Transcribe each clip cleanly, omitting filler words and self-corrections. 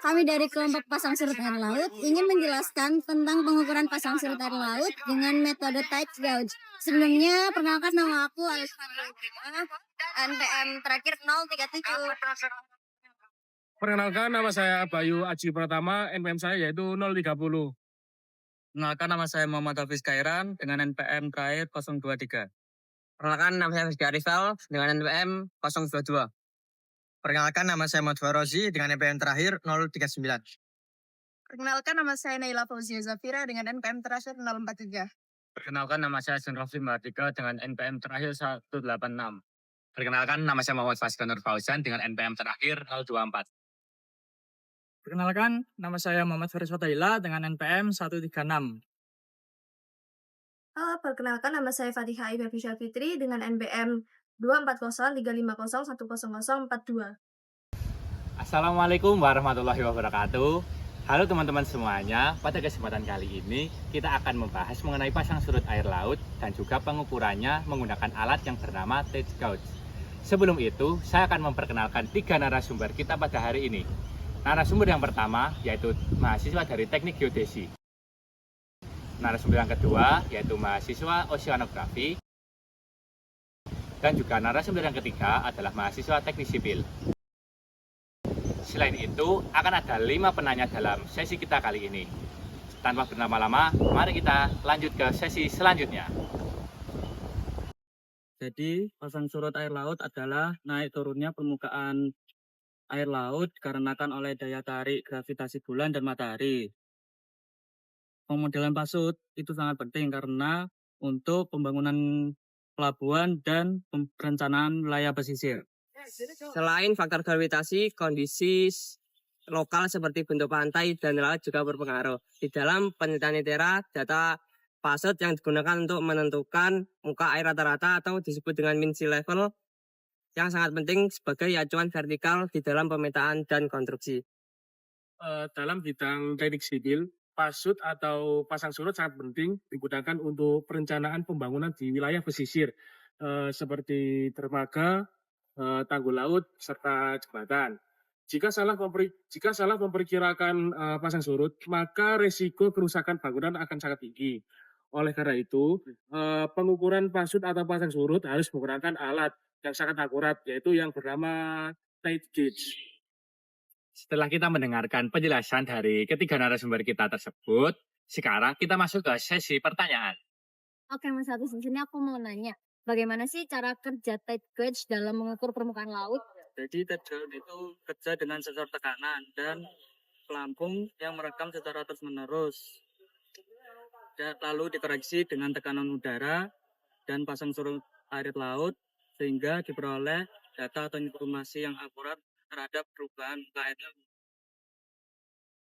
Kami dari kelompok pasang surut air laut ingin menjelaskan tentang pengukuran pasang surut air laut dengan metode tight gauge. Sebelumnya, perkenalkan nama aku Alisman NPM terakhir 037. Perkenalkan, nama saya Bayu Aji Pratama, NPM saya yaitu 030. Perkenalkan, nama saya Muhammad Hafiz Kairan dengan NPM terakhir 023. Perkenalkan, nama saya Rizky Arifal dengan NPM 022. Perkenalkan, nama saya Mahfud Rozi dengan NPM terakhir 039. Perkenalkan, nama saya Naila Fauzia Zafira dengan NPM terakhir 043. Perkenalkan, nama saya Sun Rafli Mardika dengan NPM terakhir 186. Perkenalkan, nama saya Muhammad Fasika Nur Fauzan dengan NPM terakhir 024. Perkenalkan, nama saya Muhammad Faris Fataila dengan NPM 136. Halo, perkenalkan nama saya Fatihah Iba Fisya Fitri dengan NPM 24035010042. Assalamualaikum warahmatullahi wabarakatuh. Halo teman-teman semuanya, pada kesempatan kali ini kita akan membahas mengenai pasang surut air laut dan juga pengukurannya menggunakan alat yang bernama tight gauge. Sebelum itu, saya akan memperkenalkan 3 narasumber kita pada hari ini. Narasumber yang pertama yaitu mahasiswa dari Teknik Geodesi. Narasumber yang kedua yaitu mahasiswa Oceanografi. Dan juga narasumber yang ketiga adalah mahasiswa Teknik Sipil. Selain itu, akan ada 5 penanya dalam sesi kita kali ini. Tanpa berlama-lama, mari kita lanjut ke sesi selanjutnya. Jadi, pasang surut air laut adalah naik turunnya permukaan air laut dikarenakan oleh daya tarik gravitasi bulan dan matahari. Pemodelan pasut itu sangat penting karena untuk pembangunan pelabuhan dan perencanaan wilayah pesisir. Selain faktor gravitasi, kondisi lokal seperti bentuk pantai dan laut juga berpengaruh. Di dalam penelitian ITERA, data pasut yang digunakan untuk menentukan muka air rata-rata atau disebut dengan mean sea level yang sangat penting sebagai acuan vertikal di dalam pemetaan dan konstruksi. Dalam bidang teknik sipil, pasut atau pasang surut sangat penting digunakan untuk perencanaan pembangunan di wilayah pesisir seperti dermaga, tanggul laut, serta jembatan. Jika salah memperkirakan pasang surut, maka resiko kerusakan bangunan akan sangat tinggi. Oleh karena itu, pengukuran pasut atau pasang surut harus menggunakan alat yang sangat akurat, yaitu yang bernama tight gauge. Setelah kita mendengarkan penjelasan dari ketiga narasumber kita tersebut, sekarang kita masuk ke sesi pertanyaan. Oke, Mas Hafiz, di sini aku mau nanya, bagaimana sih cara kerja tight gauge dalam mengukur permukaan laut? Jadi, tight gauge itu kerja dengan sensor tekanan dan pelampung yang merekam secara terus-menerus. Lalu dikoreksi dengan tekanan udara dan pasang surut air laut sehingga diperoleh data atau informasi yang akurat terhadap perubahan muka air laut.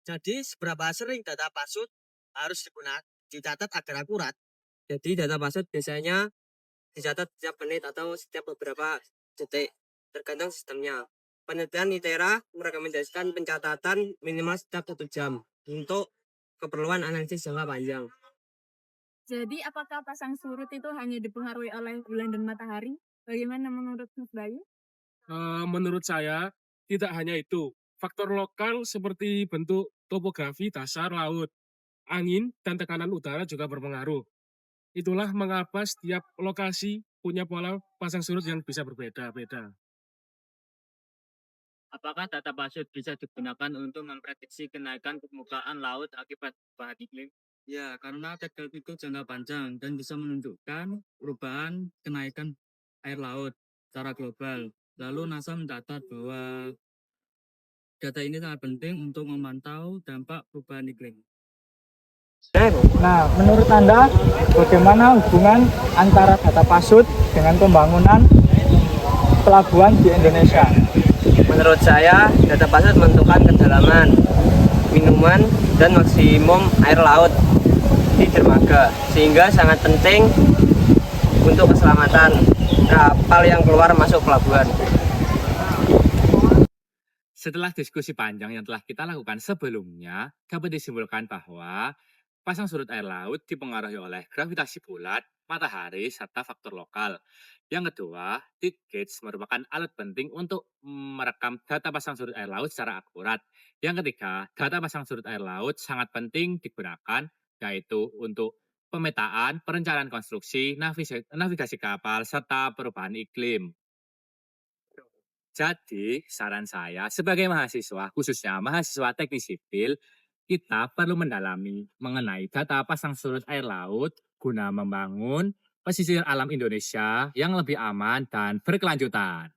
Jadi, seberapa sering data pasut harus dicatat agar akurat? Jadi data pasut biasanya dicatat setiap menit atau setiap beberapa detik, tergantung sistemnya. Penelitian ITERA merekomendasikan pencatatan minimal setiap 1 jam untuk keperluan analisis jangka panjang. Jadi, apakah pasang surut itu hanya dipengaruhi oleh bulan dan matahari? Bagaimana menurut Mas Bayu? Menurut saya, tidak hanya itu. Faktor lokal seperti bentuk topografi dasar laut, angin, dan tekanan udara juga berpengaruh. Itulah mengapa setiap lokasi punya pola pasang surut yang bisa berbeda-beda. Apakah data pasut bisa digunakan untuk memprediksi kenaikan permukaan laut akibat perubahan iklim? Ya, karena tight gauge itu jangka panjang dan bisa menunjukkan perubahan kenaikan air laut secara global. Lalu NASA mencatat bahwa data ini sangat penting untuk memantau dampak perubahan iklim. Nah, menurut Anda, bagaimana hubungan antara data pasut dengan pembangunan pelabuhan di Indonesia? Menurut saya, data pasut menentukan kedalaman, minuman, dan maksimum air laut di dermaga, sehingga sangat penting untuk keselamatan kapal yang keluar masuk pelabuhan. Setelah diskusi panjang yang telah kita lakukan sebelumnya, dapat disimpulkan bahwa Pasang surut air laut dipengaruhi oleh gravitasi bulat, matahari, serta faktor lokal. Yang kedua, tide gauge merupakan alat penting untuk merekam data pasang surut air laut secara akurat. Yang ketiga, data pasang surut air laut sangat penting digunakan, yaitu untuk pemetaan, perencanaan konstruksi, navigasi kapal, serta perubahan iklim. Jadi, saran saya sebagai mahasiswa, khususnya mahasiswa teknik sipil, kita perlu mendalami mengenai data pasang surut air laut guna membangun pesisir alam Indonesia yang lebih aman dan berkelanjutan.